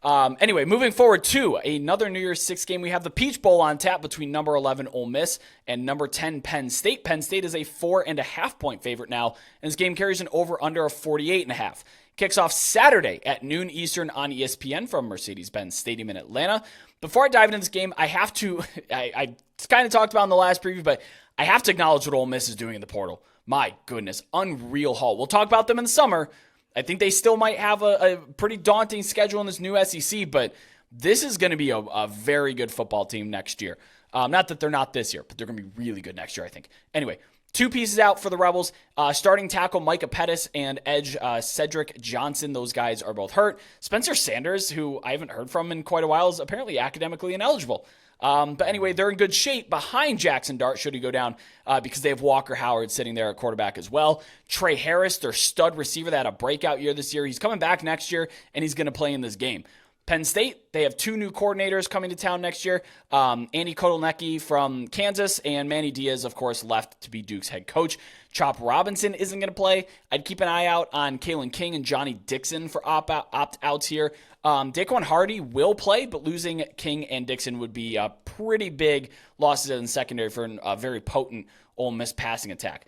Anyway, moving forward to another New Year's Six game, we have the Peach Bowl on tap between number 11 Ole Miss and number 10 Penn State. Penn State is a 4.5-point favorite now, and this game carries an over-under of 48.5. Kicks off Saturday at noon Eastern on ESPN from Mercedes-Benz Stadium in Atlanta. Before I dive into this game, I have to, I kind of talked about in the last preview, but I have to acknowledge what Ole Miss is doing in the portal. My goodness, unreal haul. We'll talk about them in the summer. I think they still might have a pretty daunting schedule in this new SEC, but this is going to be a very good football team next year. Not that they're not this year, but they're going to be really good next year, I think. Anyway, two pieces out for the Rebels. Starting tackle Micah Pettis and edge Cedric Johnson. Those guys are both hurt. Spencer Sanders, who I haven't heard from in quite a while, is apparently academically ineligible. But anyway, they're in good shape behind Jackson Dart should he go down because they have Walker Howard sitting there at quarterback as well. Trey Harris, their stud receiver that had a breakout year this year. He's coming back next year, and he's going to play in this game. Penn State, they have two new coordinators coming to town next year. Andy Kotelnicki from Kansas and Manny Diaz, of course, left to be Duke's head coach. Chop Robinson isn't going to play. I'd keep an eye out on Kalen King and Johnny Dixon for opt-outs here. Daquan Hardy will play, but losing King and Dixon would be pretty big losses in the secondary for a very potent Ole Miss passing attack.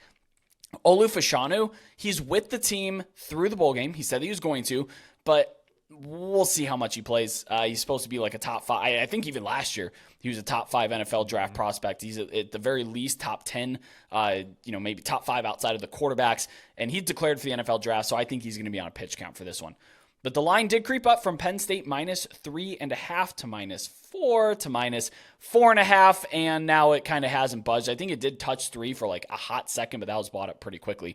Olu Fashanu, he's with the team through the bowl game. He said he was going to, but we'll see how much he plays. He's supposed to be like a top 5. I think even last year he was a top 5 NFL draft prospect. He's at the very least top 10, maybe top 5 outside of the quarterbacks. And he's declared for the NFL draft, so I think he's going to be on a pitch count for this one. But the line did creep up from Penn State -3.5 to -4 to -4.5, and now it kind of hasn't budged. I think it did touch 3 for like a hot second, but that was bought up pretty quickly.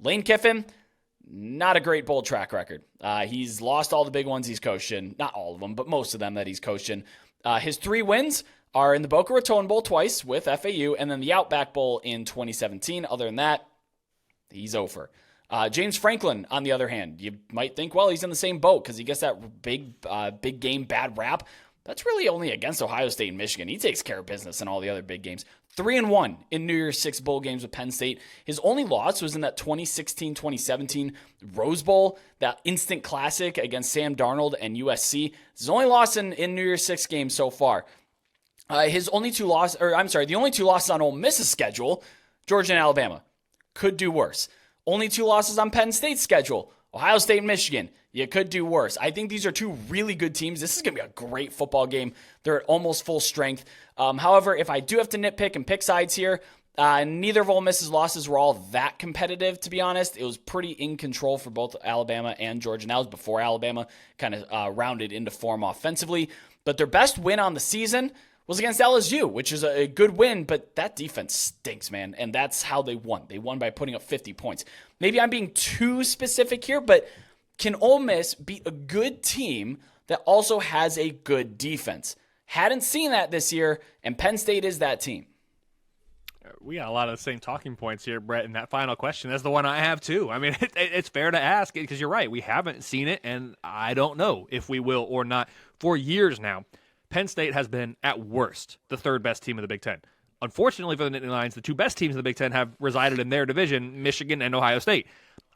Lane Kiffin, not a great bowl track record. He's lost all the big ones he's coached in. Not all of them, but most of them that he's coached in. His 3 wins are in the Boca Raton Bowl twice with FAU, and then the Outback Bowl in 2017. Other than that, he's over. James Franklin, on the other hand, you might think, well, he's in the same boat because he gets that big game bad rap. That's really only against Ohio State and Michigan. He takes care of business in all the other big games. 3-1 in New Year's Six bowl games with Penn State. His only loss was in that 2016-2017 Rose Bowl, that instant classic against Sam Darnold and USC. His only loss in New Year's Six games so far. The only two losses on Ole Miss's schedule, Georgia and Alabama. Could do worse. Only 2 losses on Penn State's schedule, Ohio State and Michigan. You could do worse. I think these are 2 really good teams. This is going to be a great football game. They're at almost full strength. However, if I do have to nitpick and pick sides here, neither of Ole Miss's losses were all that competitive, to be honest. It was pretty in control for both Alabama and Georgia. And that was before Alabama kind of rounded into form offensively. But their best win on the season was against LSU, which is a good win, but that defense stinks, man, and that's how they won. They won by putting up 50 points. Maybe I'm being too specific here, but can Ole Miss beat a good team that also has a good defense? Hadn't seen that this year, and Penn State is that team. We got a lot of the same talking points here, Brett, in that final question. That's the one I have, too. I mean, it's fair to ask because you're right. We haven't seen it, and I don't know if we will or not. For years now, Penn State has been, at worst, the 3rd best team in the Big Ten. Unfortunately for the Nittany Lions, the 2 best teams in the Big Ten have resided in their division, Michigan and Ohio State.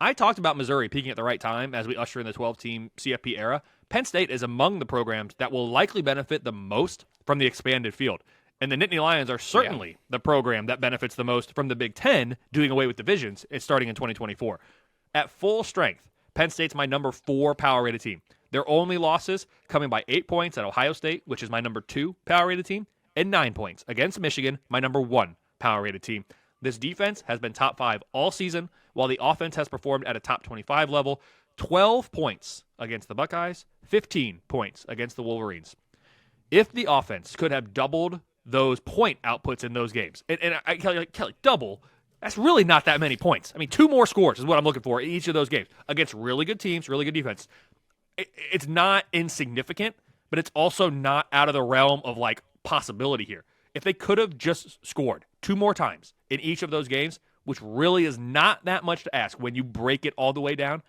I talked about Missouri peaking at the right time as we usher in the 12-team CFP era. Penn State is among the programs that will likely benefit the most from the expanded field. And the Nittany Lions are certainly the program that benefits the most from the Big Ten doing away with divisions starting in 2024. At full strength, Penn State's my number 4 power-rated team. Their only losses coming by 8 points at Ohio State, which is my number 2 power-rated team, and 9 points against Michigan, my number 1 power-rated team. This defense has been top 5 all season, while the offense has performed at a top 25 level. 12 points against the Buckeyes, 15 points against the Wolverines. If the offense could have doubled those point outputs in those games, and Kelly, double, that's really not that many points. I mean, 2 more scores is what I'm looking for in each of those games against really good teams, really good defense. It's not insignificant, but it's also not out of the realm of like possibility here. If they could have just scored 2 more times in each of those games, which really is not that much to ask when you break it all the way down,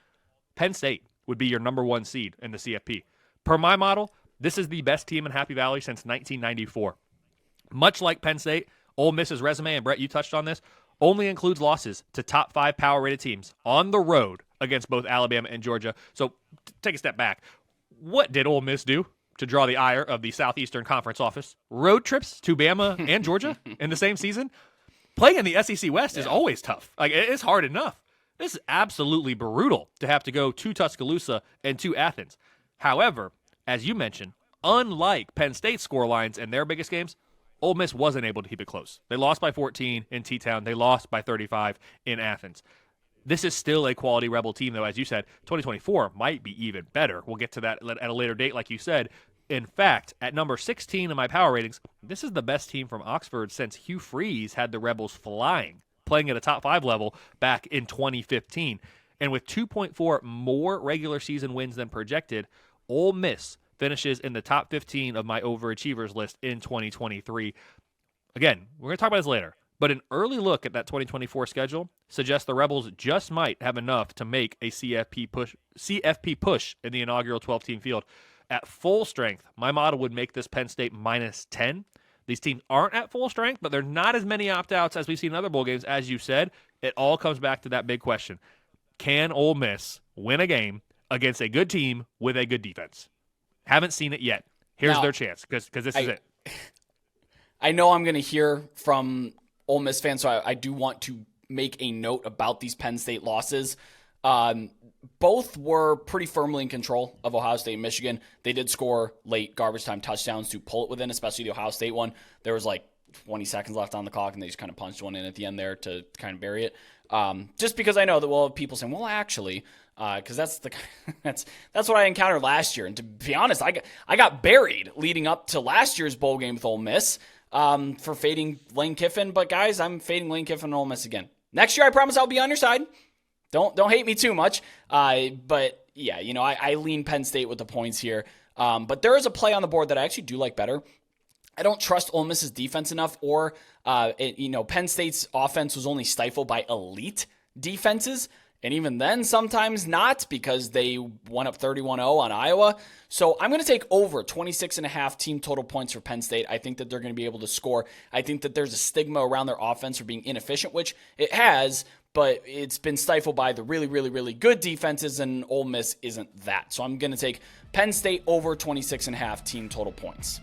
Penn State would be your number 1 seed in the CFP. Per my model, this is the best team in Happy Valley since 1994. Much like Penn State, Ole Miss's resume, and Brett, you touched on this, only includes losses to top 5 power-rated teams on the road against both Alabama and Georgia. So take a step back. What did Ole Miss do to draw the ire of the Southeastern Conference office? Road trips to Bama and Georgia in the same season? Playing in the SEC West is always tough. Like, it's hard enough. This is absolutely brutal to have to go to Tuscaloosa and to Athens. However, as you mentioned, unlike Penn State's scorelines in their biggest games, Ole Miss wasn't able to keep it close. They lost by 14 in T-Town. They lost by 35 in Athens. This is still a quality Rebel team, though. As you said, 2024 might be even better. We'll get to that at a later date, like you said. In fact, at number 16 in my power ratings, this is the best team from Oxford since Hugh Freeze had the Rebels flying, playing at a top 5 level back in 2015. And with 2.4 more regular season wins than projected, Ole Miss finishes in the top 15 of my overachievers list in 2023. Again, we're going to talk about this later, but an early look at that 2024 schedule suggests the Rebels just might have enough to make a CFP push in the inaugural 12-team field. At full strength, my model would make this Penn State minus 10. These teams aren't at full strength, but they're not as many opt-outs as we've seen in other bowl games. As you said, it all comes back to that big question. Can Ole Miss win a game against a good team with a good defense? Haven't seen it yet. Here's their chance, because this is it. I know I'm going to hear from Ole Miss fans, so I do want to make a note about these Penn State losses. Both were pretty firmly in control of Ohio State and Michigan. They did score late garbage time touchdowns to pull it within, especially the Ohio State one. There was like 20 seconds left on the clock, and they just kind of punched one in at the end there to kind of bury it. Just because I know that, well, people saying, well, actually, because that's what I encountered last year. And to be honest, I got buried leading up to last year's bowl game with Ole Miss for fading Lane Kiffin. But guys, I'm fading Lane Kiffin and Ole Miss again. Next year, I promise I'll be on your side. Don't hate me too much. But yeah, I lean Penn State with the points here. But there is a play on the board that I actually do like better. I don't trust Ole Miss's defense enough, or Penn State's offense was only stifled by elite defenses, and even then sometimes not, because they won up 31-0 on Iowa. So I'm going to take over 26.5 team total points for Penn State. I think that they're going to be able to score. I think that there's a stigma around their offense for being inefficient, which it has, but it's been stifled by the really, really, really good defenses, and Ole Miss isn't that. So I'm going to take Penn State over 26.5 team total points.